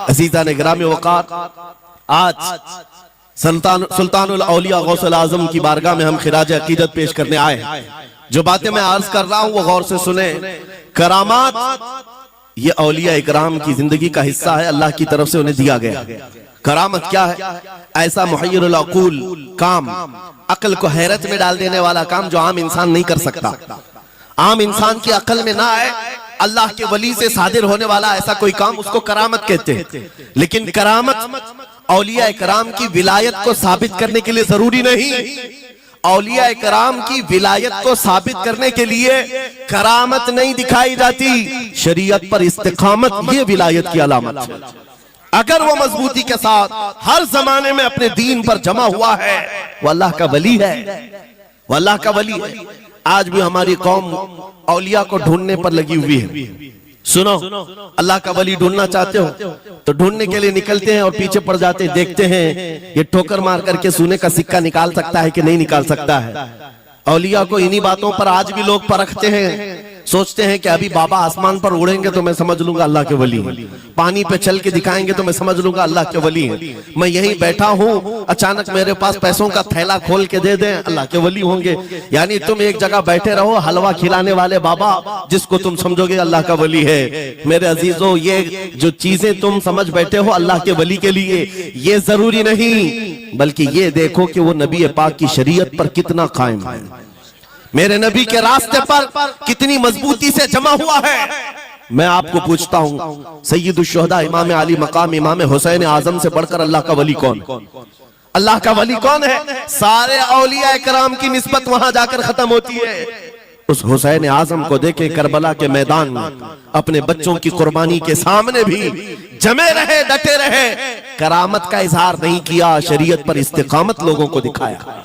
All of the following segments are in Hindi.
अज़ीज़ान गिरामी वक़ार, आज सुल्तानुल औलिया गौसुल आज़म की बारगाह में हम खिराज अकीदत पेश करने आए। जो बातें मैं अर्ज कर रहा हूं वो गौर से सुने। करामात ये औलिया इकराम की जिंदगी का हिस्सा है, अल्लाह की तरफ से उन्हें दिया गया। करामत क्या है? ऐसा मुहय्यरुल अक़ूल काम, अक्ल को हैरत में डाल देने वाला काम जो आम इंसान नहीं कर सकता, आम इंसान की अक्ल में ना आए, अल्लाह के वली से सादिर होने वाला ऐसा कोई काम, उसको करामत कहते हैं। लेकिन करामत औलिया इकराम की विलायत को साबित करने के लिए जरूरी नहीं। औलिया इकराम की विलायत को साबित करने के लिए करामत नहीं दिखाई जाती, शरीयत पर इस्तिकामत ये विलायत की अलामत है। अगर वो मजबूती के साथ हर जमाने में अपने दीन पर जमा हुआ है, वो अल्लाह का वली है, वो अल्लाह का वली है। आज भी हमारी कौम औलिया को ढूंढने पर लगी हुई है। सुनो, अल्लाह का वली ढूंढना चाहते हो तो ढूंढने के लिए निकलते हैं और पीछे पड़ जाते हैं, देखते हैं ये ठोकर मार करके सोने का सिक्का निकाल सकता है कि नहीं निकाल सकता है। औलिया को इन्हीं बातों पर आज भी लोग परखते हैं, सोचते हैं कि अभी बाबा आसमान पर उड़ेंगे तो मैं समझ लूंगा अल्लाह के वली हैं, पानी पे चल के दिखाएंगे तो मैं समझ लूंगा अल्लाह के वली हैं, मैं यहीं बैठा हूं अचानक मेरे पास पैसों का थैला खोल के दे दें अल्लाह के वली होंगे। यानी तुम एक जगह बैठे रहो, हलवा खिलाने वाले बाबा जिसको तुम समझोगे अल्लाह का वली है। मेरे अजीजों, ये जो चीजें तुम समझ बैठे हो अल्लाह के वली के लिए, ये जरूरी नहीं, बल्कि ये देखो कि वो नबी पाक की शरीयत पर कितना कायम है, मेरे नबी के रास्ते पर कितनी मजबूती से जमा हुआ है। मैं आपको पूछता हूं, सय्यदुश्शुहदा इमाम अली मकाम इमाम हुसैन आजम से बढ़कर अल्लाह का वली कौन? अल्लाह का वली कौन है? सारे औलिया इकराम की निस्बत वहां जाकर खत्म होती है। उस हुसैन आजम को देखे करबला के मैदान में अपने बच्चों की कुर्बानी के सामने भी जमे रहे, डटे रहे, करामत का इजहार नहीं किया, शरीयत पर इस्तिकामत लोगों को दिखाया।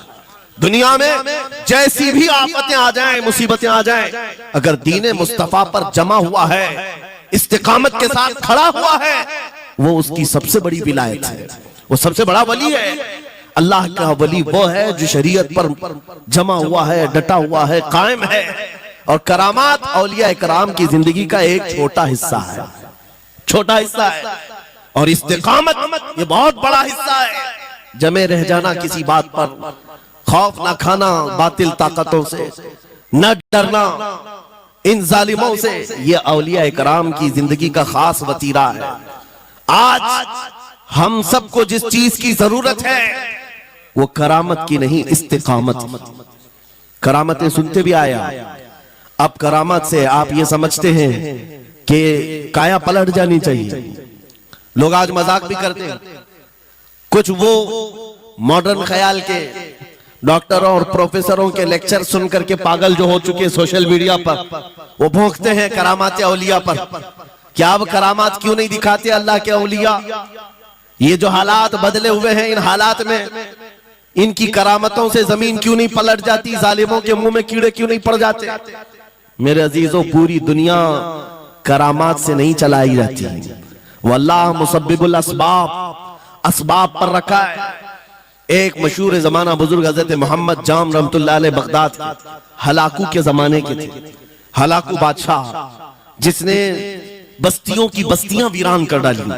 दुनिया में जैसी भी आफतें आ जाएं, मुसीबतें आ जाएं, अगर दीने मुस्तफा पर जमा हुआ है, इस्तिकामत के साथ खड़ा हुआ है, वो उसकी सबसे बड़ी विलायत है, वो सबसे बड़ा वली है। अल्लाह का वली वो है जो शरीयत पर जमा हुआ है, डटा हुआ है, कायम है। और करामात औलिया इकराम की जिंदगी का एक छोटा हिस्सा है, छोटा हिस्सा है, और इस्तिकामत ये बहुत बड़ा हिस्सा है। जमे रह जाना किसी बात पर, खौफ ना खाना बातिल ताकतों से, न डरना इन जालिमों से, ये औलिया इकराम की जिंदगी का खास वतीरा है। आज हम सबको जिस चीज की जरूरत है वो करामत की नहीं, इस्तिकामत। करामतें सुनते भी आया, अब करामत से आप ये समझते हैं कि काया पलट जानी चाहिए। लोग आज मजाक भी करते हैं, कुछ वो मॉडर्न ख्याल के डॉक्टरों और प्रोफेसरों के लेक्चर सुन करके पागल जो हो चुके सोशल मीडिया पर, वो भोंकते हैं करामात औलिया पर। क्या अब करामात क्यों नहीं दिखाते अल्लाह के औलिया? ये जो हालात बदले हुए हैं, इन हालात में इनकी करामतों से जमीन क्यों नहीं पलट जाती, जालिमों के मुंह में कीड़े क्यों नहीं पड़ जाते? मेरे अजीजों, पूरी दुनिया करामात से नहीं चलाई जाती, वल्लाह मुसब्बिबुल अस्बाब, असबाब पर रखा है। एक मशहूर जमाना बुजुर्ग हजरत मोहम्मद जाम रहमतुल्लाह अलैह बगदाद हलाकू के जमाने के थे। हलाकू बादशाह जिसने बस्तियों की बस्तियां वीरान कर डाली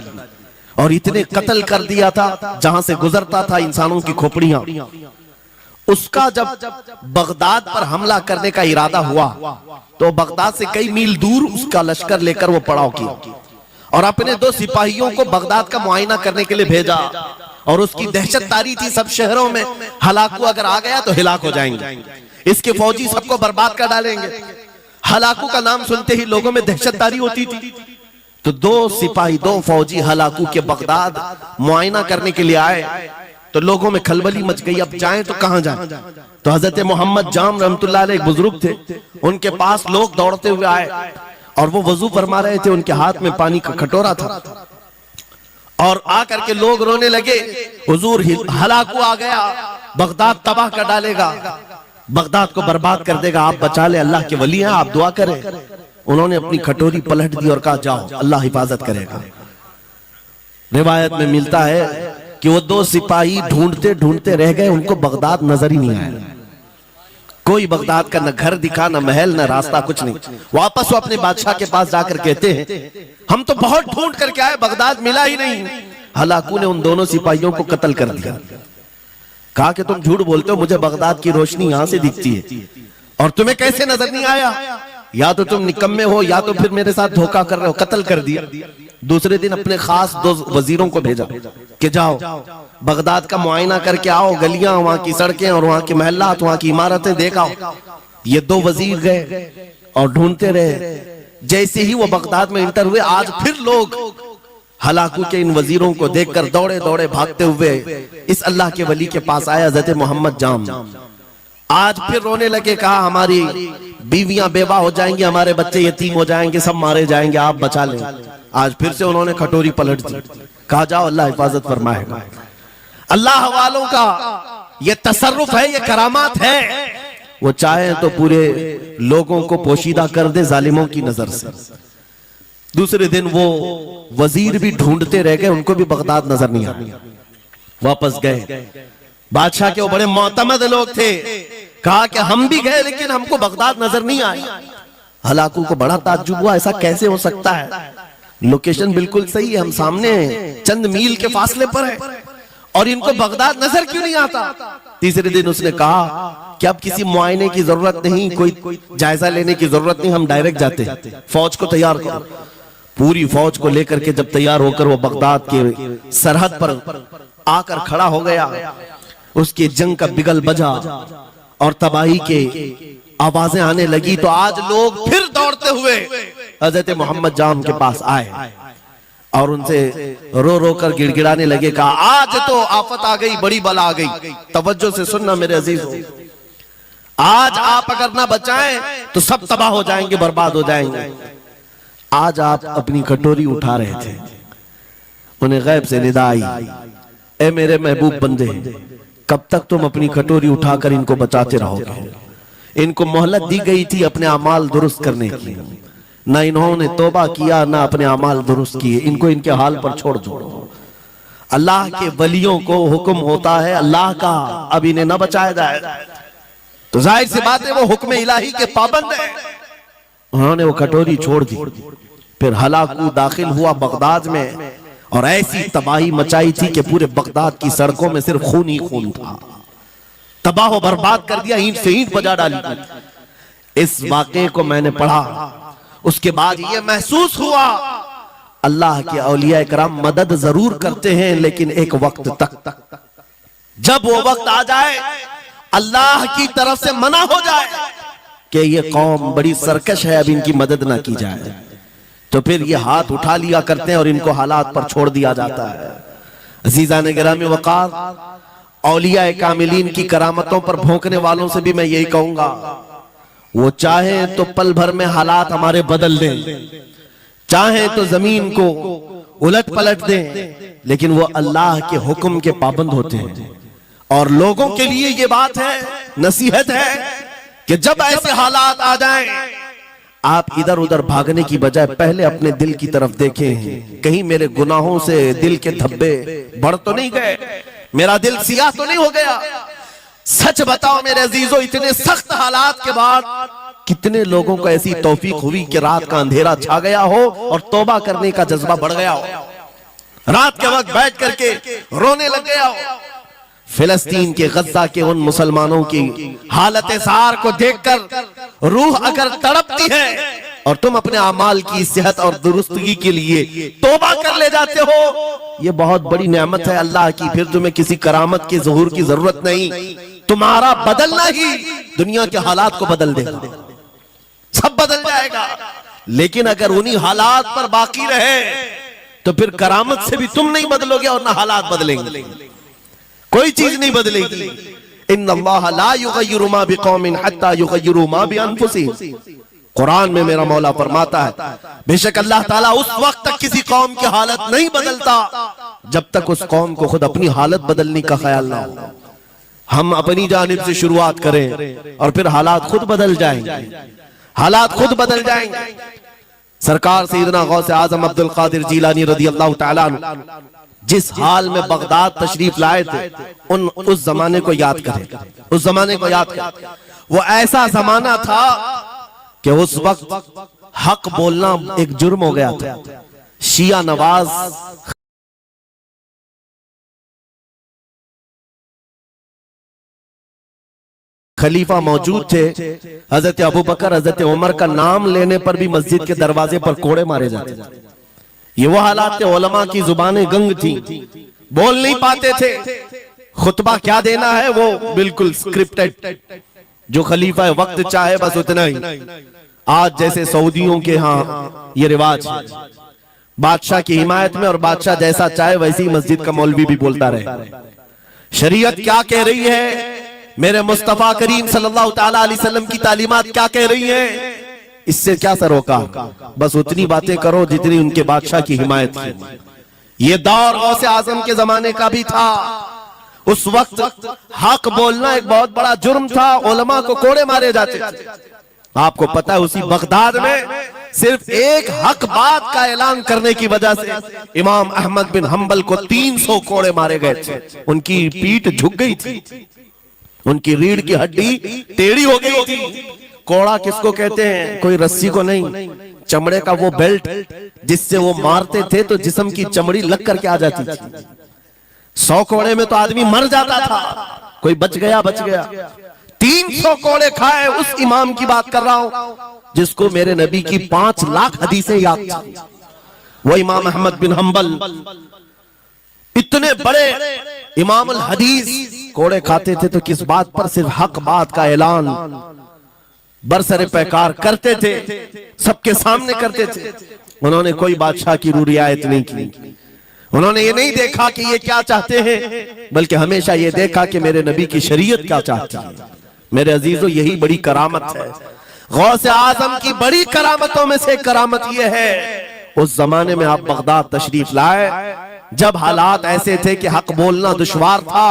और इतने कत्ल कर दिया था, जहां से गुजरता था इंसानों की खोपड़ियां। उसका जब बगदाद पर हमला करने का इरादा हुआ तो बगदाद से कई मील दूर उसका लश्कर लेकर वो पड़ाव किया और अपने 2 सिपाहियों को बगदाद का मुआयना करने के लिए भेजा। और उसकी दहशत तारी थी सब शहरों में, हलाकू अगर आ गया तो हिलाक हो जाएंगे, इसके फौजी सबको बर्बाद कर डालेंगे। हलाकू का नाम सुनते ही लोगों में दहशत तारी होती थी। तो 2 सिपाही 2 फौजी हलाकू के बगदाद मुआयना करने के लिए आए तो लोगों में खलबली मच गई, अब जाएं तो कहां जाएं? तो हजरत मोहम्मद जाम रहमतुल्लाह अलैह एक बुजुर्ग थे, उनके पास लोग दौड़ते हुए आए और वो वजू फरमा रहे थे, उनके हाथ में पानी का कटोरा था और आकर के लोग रोने लगे, हुजूर हलाकू आ गया, बगदाद तबाह कर डालेगा, बगदाद को बर्बाद कर देगा, आप बचा ले, अल्लाह के वली हैं, आप दुआ करें। उन्होंने अपनी कटोरी पलट दी और कहा जाओ, अल्लाह हिफाजत करेगा। रिवायत में मिलता है कि वो 2 सिपाही ढूंढते ढूंढते रह गए, उनको बगदाद नजर ही नहीं आया। कोई बगदाद का न घर दिखा, न महल, न रास्ता, कुछ नहीं। वापस वो अपने बादशाह के पास जाकर कहते हैं हम तो बहुत ढूंढ करके आए, बगदाद मिला ही नहीं। हलाकू ने उन दोनों सिपाहियों को कत्ल कर दिया। कहा कि तुम झूठ बोलते हो, मुझे बगदाद की रोशनी यहां से दिखती है और तुम्हें कैसे नजर नहीं आया? या तो तुम निकम्मे हो या तो फिर मेरे साथ धोखा कर रहे हो। कत्ल कर दिया। दूसरे दिन अपने खास 2 वजीरों को भेजा कि जाओ बगदाद का मुआयना करके आओ, गलियां, वहां की सड़कें और वहां के महल्लात, वहां की इमारतें देख आओ। ये 2 वजीर गए और ढूंढते रहे। जैसे ही वो बगदाद में इंटर हुए, आज फिर लोग हलाकू के इन वजीरों को देखकर दौड़े दौड़े भागते हुए इस अल्लाह के वली के पास आया, हज़रत मोहम्मद जाम। आज फिर रोने लगे, कहा हमारी बीवियां बेवा हो जाएंगी, हमारे बच्चे यतीम हो जाएंगे, सब मारे जाएंगे, आप बचा लें। आज फिर से उन्होंने कटोरी पलट दी। कहा जाओ अल्लाह हिफाजत फरमाएगा। अल्लाह वालों का ये तसर्रुफ है, ये करामात है। वो चाहे तो पूरे लोगों को पोशीदा कर दे जालिमों की नजर से। दूसरे दिन वो वजीर भी ढूंढते रह गए, उनको भी बगदाद नजर नहीं आया। वापस गए। बादशाह के वो बड़े मोतमद लोग थे। कहा कि हम भी गए लेकिन हमको बगदाद नजर नहीं आया। हलाकू को बड़ा ताज्जुब हुआ, ऐसा कैसे हो सकता है? लोकेशन बिल्कुल सही है, हम सामने चंद मील के फासले पर है और इनको बगदाद नजर क्यों नहीं आता? तीसरे दिन उसने कहा कि अब किसी मुआयने की जरूरत नहीं, कोई जायजा लेने की जरूरत नहीं, हम डायरेक्ट जाते हैं। फौज को तैयार करो। पूरी फौज को लेकर के जब तैयार होकर वो बगदाद के सरहद पर आकर खड़ा हो गया, उसकी जंग का बिगल बजा और तबाही के आवाजें आने लगी, तो आज लोग फिर दौड़ते हुए हजरत मोहम्मद जाम के पास आए और उनसे रो रो कर गिड़गिड़ाने लगे। कहा आज तो आफत आ गई, बड़ी बला आ गई। तवज्जो से सुनना मेरे अजीज, आज आप अगर ना बचाएं तो सब तबाह हो जाएंगे, बर्बाद हो जाएंगे। आज आप अपनी कटोरी उठा रहे थे, उन्हें गैब से निदा आई, ए मेरे महबूब बंदे, कब तक तुम अपनी कटोरी उठाकर इनको बचाते रहोगे? इनको मोहलत दी गई थी अपने अमाल दुरुस्त करने की, ना इन्होंने तौबा किया ना अपने अमाल दुरुस्त किए। इनको इनके हाल पर छोड़ दो। अल्लाह के वलियों को हुक्म होता है अल्लाह का, अब इन्हें न बचाया जाए तो जाहिर सी बात है वो हुक्म इलाही के पाबंद है। उन्होंने वो कटोरी छोड़ दी। फिर हलाकू दाखिल हुआ बगदाद में और ऐसी तबाही मचाई थी कि पूरे बगदाद की सड़कों में सिर्फ खून ही खून था। तबाह व बर्बाद कर दिया, ईंट से ईंट बजा डाली। इस वाक़े को मैंने पढ़ा, उसके बाद ये महसूस हुआ अल्लाह के औलिया इकराम मदद जरूर करते हैं लेकिन एक वक्त तक, जब वो वक्त आ जाए अल्लाह की तरफ से मना हो जाए कि ये कौम बड़ी सरकश है, अब इनकी मदद ना की जाए, तो फिर ये हाथ उठा लिया करते हैं और इनको हालात पर छोड़ दिया जाता है। अजीज़ान गिरामी वक़ार, औलिया कामिलीन की करामतों पर भौंकने वालों से भी मैं यही कहूंगा, वो चाहे तो पल भर में हालात हमारे बदल दें, चाहे तो जमीन को उलट पलट दें, लेकिन वो अल्लाह के हुक्म के पाबंद होते हैं। और लोगों के लिए ये बात है, नसीहत है कि जब ऐसे हालात आ जाएं, आप इधर उधर भागने की बजाय पहले अपने दिल की तरफ देखें, कहीं मेरे गुनाहों से दिल के धब्बे बढ़ तो नहीं गए, मेरा दिल सियाह तो नहीं हो गया। सच बताओ मेरे अजीजों, इतने सख्त हालात के बाद कितने लोगों को ऐसी तौफीक हुई कि रात का अंधेरा छा गया हो और तौबा करने का जज्बा बढ़ गया हो, रात के वक्त बैठ करके रोने लग गया हो। फिलिस्तीन के गज्जा के उन मुसलमानों की हालत सार को देखकर रूह अगर तड़पती है और तुम अपने अमाल की सेहत और दुरुस्तगी के लिए तौबा कर ले जाते हो, ये बहुत बड़ी नेमत है अल्लाह की। फिर तुम्हें किसी करामत की ज़हूर की जरूरत नहीं, तुम्हारा बदलना ही दुनिया के हालात को बदल देगा, सब बदल जाएगा। लेकिन अगर उन्हीं हालात पर बाकी रहे तो फिर करामत से भी तुम नहीं बदलोगे और ना हालात बदलेंगे, कोई चीज नहीं बदलेगी। इन्नल्लाह ला युगय्यिरु मा बिकौमिन हत्ता युगय्यिरु मा बिअनफुसिहिम। कुरान में मेरा मौला फरमाता है बेशक अल्लाह ताला उस वक्त तक किसी कौम की हालत नहीं बदलता जब तक उस कौम को खुद अपनी हालत बदलने का ख्याल ना हो। हम अपनी जानिब से शुरुआत करें और फिर हालात खुद बदल जाएंगे, हालात खुद बदल जाएंगे। सरकार सैयदना गौसे आजम अब्दुल कादिर जीलानी रज़ी अल्लाह तआला अन्हु जिस हाल में बगदाद तशरीफ लाए थे, उस जमाने को याद करें, उस जमाने को याद करें। वो ऐसा जमाना था कि उस वक्त हक बोलना एक जुर्म हो गया था। शिया नवाज खलीफा मौजूद थे। हजरत अबू बकर, हजरत उमर का नाम लेने पर भी मस्जिद के दरवाजे पर कोड़े मारे जाते थे। ये वो हालात थे, उलमा की जुबानें गंग थी, बोल नहीं पाते थे। खुतबा क्या देना है वो बिल्कुल स्क्रिप्टेड, जो खलीफा वक्त चाहे बस उतना ही। आज जैसे सऊदियों के यहाँ ये रिवाज है, बादशाह की हिमायत में और बादशाह जैसा चाहे वैसी ही मस्जिद का मौलवी भी बोलता रहे। शरीयत क्या कह रही है, मेरे मुस्तफा करीम सल्लल्लाहु ताला अलैहि वसल्लम की तालीमात क्या कह रही हैं, इससे क्या सरोकार, बस उतनी बातें करो जितनी उनके बादशाह की हिमायत की। ये दौर गौसे आजम के जमाने का भी था। उस वक्त हक बोलना एक बहुत बड़ा जुर्म था, उलमा को कोड़े मारे जाते थे। आपको पता है उसी बगदाद में सिर्फ एक हक बात का ऐलान करने की वजह से इमाम अहमद बिन हंबल को 300 कोड़े मारे गए थे। उनकी पीठ झुक गई थी, उनकी रीढ़ की हड्डी टेढ़ी हो गई थी। कोड़ा किसको कहते हैं, कोई रस्सी को नहीं, चमड़े का वो बेल्ट जिससे वो मारते थे तो जिस्म की चमड़ी लग करके आ जाती थी। 100 कोड़े में तो आदमी मर जाता था, कोई बच गया बच गया। 300 कोड़े खाए उस इमाम की बात कर रहा हूं जिसको मेरे नबी की 5 लाख हदीसें याद थी। वो इमाम अहमद बिन हंबल इतने बड़े इमाम अल हदीस कोड़े खाते थे तो किस बात पर, सिर्फ हक बात का ऐलान बरसरे पैकार करते थे, सबके सामने करते थे। उन्होंने कोई बादशाह की रियायत नहीं की, उन्होंने ये नहीं देखा कि ये क्या चाहते हैं, बल्कि हमेशा ये देखा कि मेरे नबी की शरीयत क्या चाहती है। मेरे अजीजों, यही बड़ी करामत है। गौसे आजम की बड़ी करामतों में से करामत ये है, उस जमाने में आप बगदाद तशरीफ लाए जब हालात ऐसे थे कि हक बोलना दुश्वार था,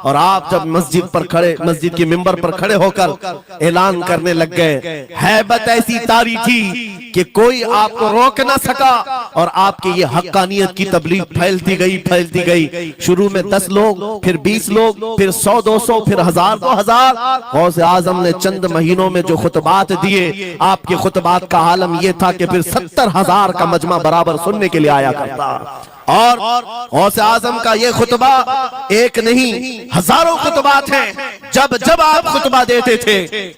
और आप जब मस्जिद पर खड़े, मस्जिद के मिंबर पर खड़े होकर ऐलान करने लग गए, हैबत ऐसी तारी थी कि कोई आपको रोक ना सका, और आपके ये हक्कानियत की तबलीग फैलती गई। शुरू में 10 लोग, फिर 20 लोग, फिर 100-200, फिर 1000-2000। गौसे आजम ने चंद महीनों में जो खुतबात दिए, आपके खुतबात का आलम यह था कि फिर 70,000 का मजमा बराबर सुनने के लिए आया करता। और गौसे आजम का ये खुतबा एक नहीं, हजारों खुतबात हैं। जब जब आप खुतबा देते थे,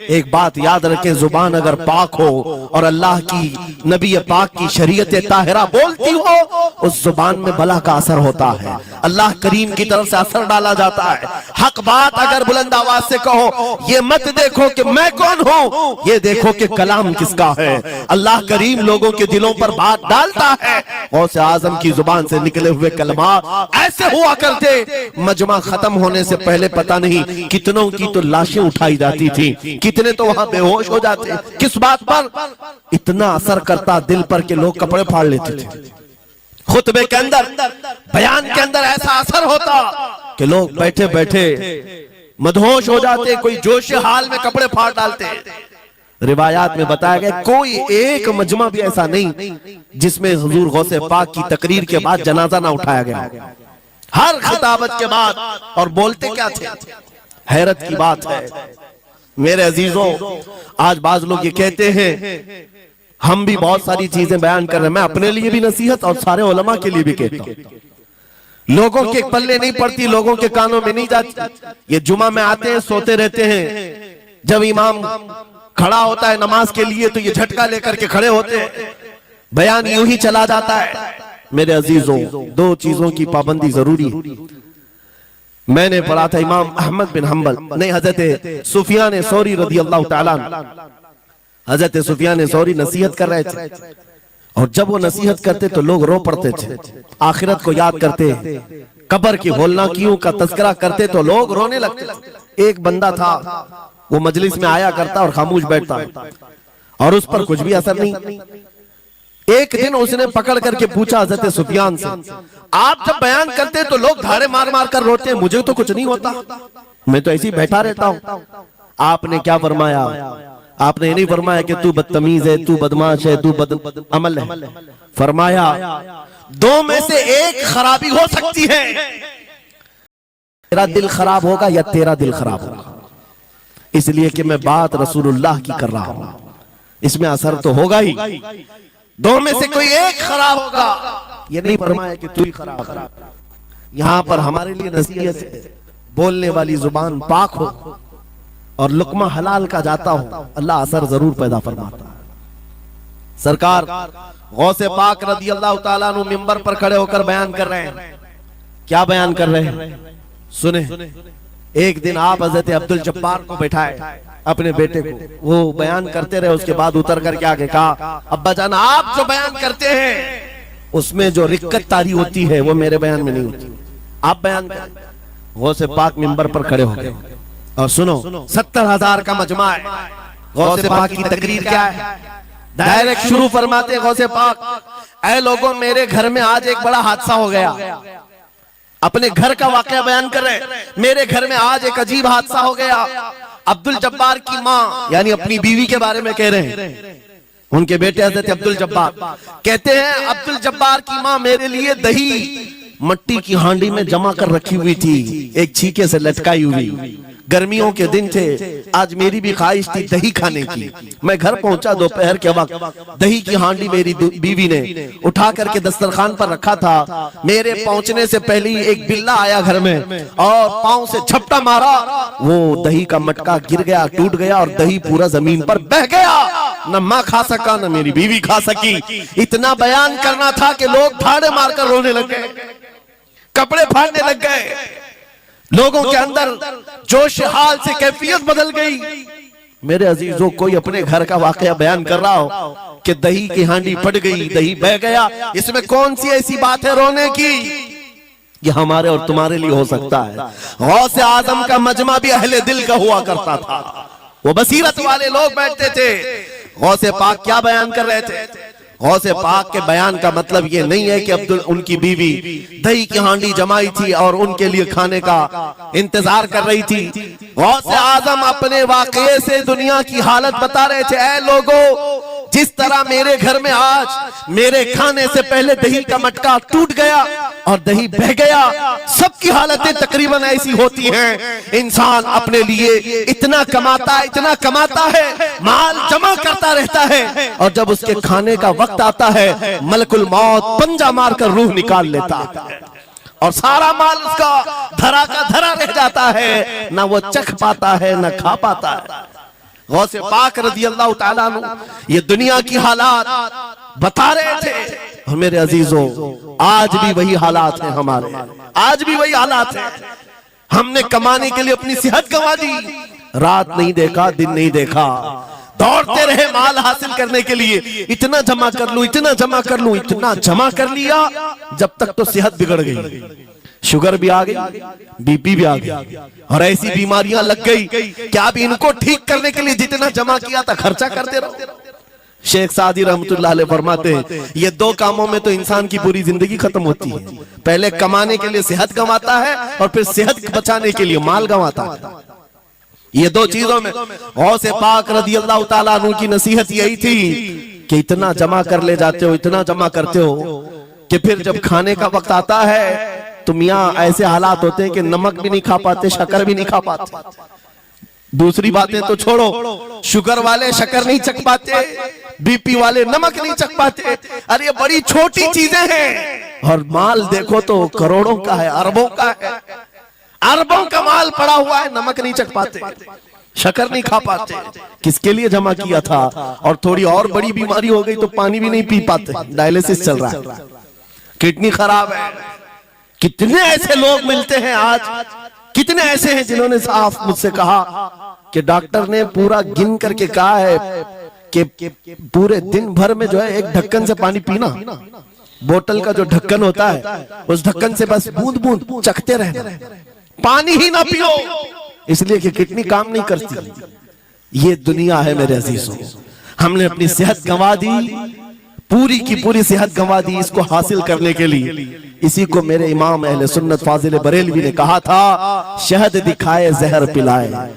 एक बात याद रखें, जुबान अगर पाक हो और अल्लाह की नबी पाक की शरीयत ताहिरा बोलती हो, उस जुबान में भला का असर होता है, अल्लाह करीम की तरफ से असर डाला जाता है। हक बात अगर बुलंद आवाज से कहो, ये मत देखो कि मैं कौन हूं, ये देखो कि कलाम किसका है। अल्लाह करीम लोगों के दिलों पर बात डालता है। गौसे आजम की जुबान से निकले हुए कलमा ऐसे हुआ करते, मजमा खत्म होने से पहले पता नहीं कितनों की तो लाशें उठाई जाती थी, कितने तो वहां बेहोश हो जाते। किस बात पर? इतना असर करता दिल पर कि लोग कपड़े फाड़ लेते थे। खुतबे के अंदर, बयान के अंदर ऐसा असर होता कि लोग बैठे बैठे मदहोश हो जाते, कोई जोश हाल में कपड़े फाड़ डालते। रिवायात में बताया गया कोई एक मजमा भी ऐसा नहीं जिसमें हुजूर गौसे पाक की तकरीर के बाद जनाजा ना उठाया गया। हर खिताबत के बाद, और बोलते क्या थे, हैरत की बात है मेरे अजीजों। आज बाज लोग ये कहते हैं, हम भी बहुत सारी चीजें बयान कर रहे हैं, मैं अपने लिए भी नसीहत और सारे उलमा के लिए भी कहता हूं। लोगों के पल्ले नहीं पड़ती, लोगों के कानों में नहीं जाती। ये जुमा में आते हैं, सोते रहते हैं, जब इमाम खड़ा होता है नमाज के लिए तो ये झटका लेकर के खड़े होते हैं, बयान यूं ही चला जाता है। मेरे अजीजों, 2 चीजों की पाबंदी जरूरी है। मैंने पढ़ा था इमाम अहमद बिन हंबल, नहीं हजरत सुफियान सौरी रज़ी अल्लाह ताला अन्हु, हजरत सुफियान सौरी नसीहत कर रहे थे, और जब वो नसीहत करते तो लोग रो पड़ते थे, आखिरत को याद करते, कब्र की होलनाकियों का तज़किरा करते तो लोग रोने लगते। एक बंदा था, वो मजलिस में आया करता और खामोश बैठता, और उस पर कुछ भी असर नहीं। एक दिन उसने पकड़ करके पूछा हजरत सुफियान से, आप जब बयान करते तो लोग धारे मार मार कर रोते हैं, मुझे तो कुछ नहीं होता, मैं तो ऐसे ही बैठा रहता हूं। आपने क्या फरमाया? आपने ये नहीं फरमाया कि तू बदतमीज है, तू बदमाश है, तू बद अमल है। फरमाया 2 में से एक खराबी हो सकती है, तेरा दिल खराब होगा या तेरा दिल खराब होगा। इसलिए कि मैं बात रसूलुल्लाह की कर रहा हूं, इसमें असर तो होगा ही। दो में से कोई एक खराब होगा, ये नहीं फरमाया कि तू ही खराब। यहां पर हमारे लिए नसीहत है, बोलने वाली जुबान पाक हो और लुकमा हलाल का जाता हो, अल्लाह असर जरूर पैदा फरमाता है। सरकार गौसे पाक रदी अल्लाह ताला अन्हु मिंबर पर खड़े होकर बयान कर रहे हैं। क्या बयान कर रहे हैं? सुने। एक दिन आप हजरत अब्दुल जब्बार को बैठाए, अपने बेटे को, वो बयान करते रहे। उसके बाद उतर कर क्या कहा, अब्बा जान आप जो बयान करते हैं उसमें जो रिक्कत तारी होती है वो मेरे बयान में नहीं होती, आप बयान करें। गौसे पाक मिंबर पर खड़े हो गए और सुनो, 70,000 का मजमा है। गौसे पाक की तकरीर क्या है? डायरेक्ट शुरू फरमाते गौसे पाक, ऐ लोगों मेरे घर में आज एक बड़ा हादसा हो गया। अपने घर का वाकया बयान कर रहे, मेरे घर में आज एक अजीब हादसा हो गया। अब्दुल जब्बार की माँ यानी अपनी बीवी के बारे में कह रहे हैं, उनके बेटे हजरत अब्दुल जब्बार कहते हैं, अब्दुल जब्बार की माँ मेरे लिए दही मट्टी की हांडी में जमा कर रखी हुई थी, एक छीके से लटकाई हुई। गर्मियों के दिन थे, आज मेरी भी ख्वाहिश थी दही खाने की। मैं घर पहुंचा दोपहर के वक्त, दही की हांडी मेरी बीवी ने उठा करके दस्तरखान पर रखा था। मेरे पहुंचने से पहले ही एक बिल्ला आया घर में और पांव से झपटा मारा, वो दही का मटका गिर गया, टूट गया और दही पूरा जमीन पर बह गया। न माँ खा सका न मेरी बीवी खा सकी। इतना बयान करना था कि लोग ठाड़े मारकर रोने लग गए, कपड़े फाड़ने लग गए। लोगों के अंदर जोश हाल से कैफियत बदल गई। मेरे अजीजों, कोई अपने घर का वाकया बयान कर रहा हो कि दही की हांडी फट गई, दही बह गया, इसमें कौन सी ऐसी बात है रोने की? ये हमारे और तुम्हारे लिए हो सकता है। गौसे आजम का मजमा भी अहले दिल का हुआ करता था, वो बसीरत वाले लोग बैठते थे। गौसे पाक क्या बयान कर रहे थे? गौसे पाक के बयान का मतलब ये नहीं है कि अब्दुल उनकी बीवी दही की हांडी जमाई थी और उनके लिए खाने का इंतजार कर रही थी। गौसे आजम अपने वाकये से दुनिया की हालत बता रहे थे, ऐ लोगों जिस तरह मेरे घर में आज मेरे खाने से पहले दही का मटका टूट गया और दही बह गया, सबकी हालतें तकरीबन ऐसी होती हैं। इंसान अपने लिए इतना कमाता है, माल जमा करता रहता है और जब उसके खाने का वक्त आता है मलकुल मौत पंजा मारकर रूह निकाल लेता है और सारा माल उसका धरा का धरा रह जाता है, ना वो चख पाता है ना खा पाता है। गौसे पाक रज़ी अल्लाह ताला अन्हु ये दुनिया की हालात बता रहे थे। और मेरे अजीजों, आज भी वही हालात हैं हमारे, आज भी वही हालात हैं। हमने कमाने के लिए अपनी सेहत गंवा दी, रात नहीं देखा, दिन नहीं देखा, दौड़ते रहे माल हासिल करने के लिए, इतना जमा कर लूं, इतना जमा कर लूं, इतना जमा कर लिया, जब तक तो सेहत बिगड़ गई, शुगर भी आ गई, बीपी भी आ गई और ऐसी बीमारियां लग गई कि आप इनको ठीक करने के लिए जितना जमा किया था खर्चा करते रहो। शेख सादी रहमतुल्लाह अलैह फरमाते हैं, ये दो कामों में तो इंसान की पूरी जिंदगी खत्म होती है। पहले कमाने के लिए सेहत गंवाता है और फिर सेहत बचाने के लिए माल गंवाता है। ये दो चीजों में गौसे पाक रज़ी अल्लाह ताला अन्हु की नसीहत यही थी कि इतना जमा कर ले जाते हो, इतना जमा करते हो कि फिर जब खाने का वक्त आता है तो मियाँ ऐसे हालात होते हैं कि नमक भी नहीं खा पाते, शक्कर भी नहीं खा पाते। दूसरी बातें तो छोड़ो, शुगर वाले शक्कर नहीं चख पाते, बीपी वाले नमक नहीं चख पाते। अरे ये बड़ी छोटी चीजें हैं और माल देखो तो करोड़ों का है, अरबों का है, अरबों का माल पड़ा हुआ है, नमक नहीं चख पाते, शक्कर नहीं खा पाते। किसके लिए जमा किया था? और थोड़ी और बड़ी बीमारी हो गई तो पानी भी नहीं पी पाते, डायलिसिस चल रहा है, किडनी खराब है। कितने ऐसे लोग मिलते हैं आज, कितने ऐसे हैं जिन्होंने साफ मुझसे कहा कि डॉक्टर ने पूरा गिन करके कहा है कि पूरे दिन भर में जो है एक ढक्कन से पानी पीना, बोतल का जो ढक्कन होता है उस ढक्कन से बस बूंद बूंद चखते रहना, पानी ही ना पियो, इसलिए कि किडनी काम नहीं करती। ये दुनिया है मेरे अजीजों, हमने अपनी सेहत गंवा दी, पूरी की पूरी सेहत गंवा दी इसको हासिल करने के लिए। इसी को मेरे इमाम अहले सुन्नत फाजिल बरेलवी ने कहा था, शहद दिखाए जहर पिलाए।